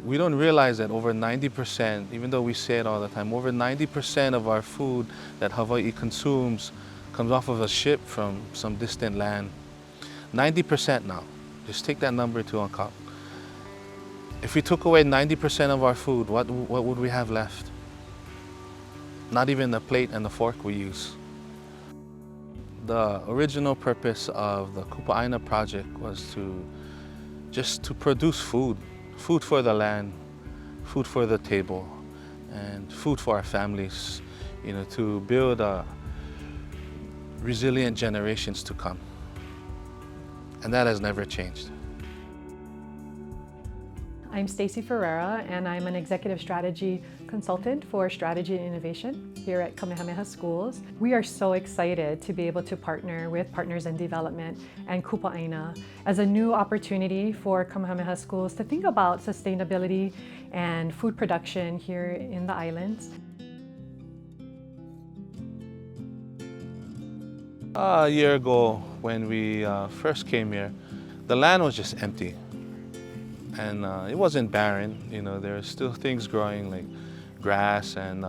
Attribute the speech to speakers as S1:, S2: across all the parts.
S1: we don't realize that over 90%, even though we say it all the time, over 90% of our food that Hawaii consumes comes off of a ship from some distant land. 90% now. Just take that number into account. If we took away 90% of our food, what would we have left? Not even the plate and the fork we use. The original purpose of the Kupa Aina project was just to produce food for the land, food for the table, and food for our families, to build resilient generations to come. And that has never changed.
S2: I'm Stacey Ferrara, and I'm an executive strategy consultant for strategy and innovation here at Kamehameha Schools. We are so excited to be able to partner with Partners in Development and Kupa Aina as a new opportunity for Kamehameha Schools to think about sustainability and food production here in the islands.
S1: A year ago, when we first came here, the land was just empty. And it wasn't barren, there are still things growing like grass and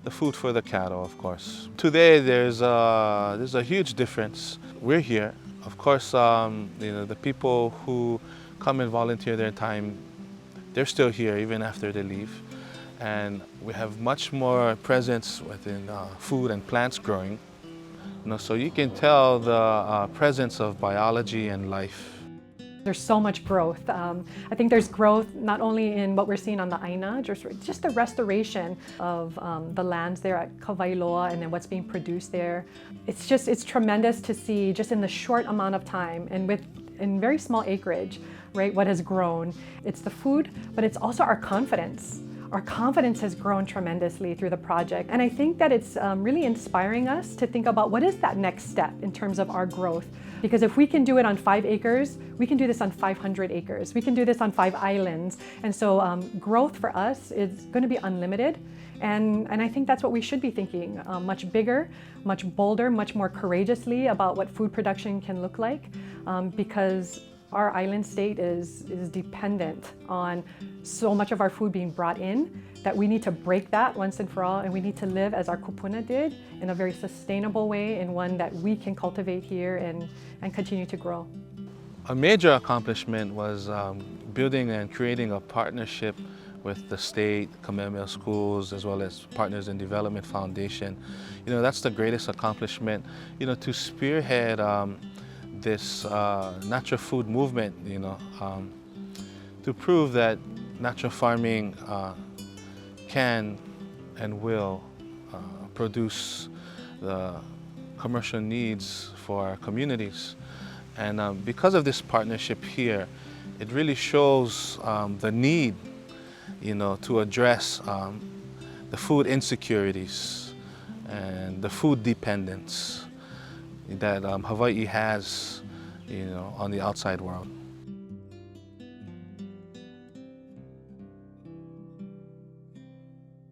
S1: the food for the cattle, of course. Today there's a huge difference. We're here. Of course, the people who come and volunteer their time, they're still here even after they leave. And we have much more presence within food and plants growing. So you can tell the presence of biology and life.
S2: There's so much growth. I think there's growth not only in what we're seeing on the Aina, just the restoration of the lands there at Kawailoa and then what's being produced there. It's tremendous to see just in the short amount of time and in very small acreage, right, what has grown. It's the food, but it's also our confidence. Our confidence has grown tremendously through the project. And I think that it's really inspiring us to think about what is that next step in terms of our growth. Because if we can do it on 5 acres, we can do this on 500 acres. We can do this on 5 islands. And so growth for us is going to be unlimited. And I think that's what we should be thinking, much bigger, much bolder, much more courageously about what food production can look like, because our island state is dependent on so much of our food being brought in that we need to break that once and for all, and we need to live as our kupuna did in a very sustainable way, and one that we can cultivate here and continue to grow.
S1: A major accomplishment was building and creating a partnership with the state, Kamehameha Schools, as well as Partners in Development Foundation. That's the greatest accomplishment, to spearhead this natural food movement, to prove that natural farming can and will produce the commercial needs for our communities. And because of this partnership here, it really shows the need, to address the food insecurities and the food dependence that Hawaii has, on the outside world.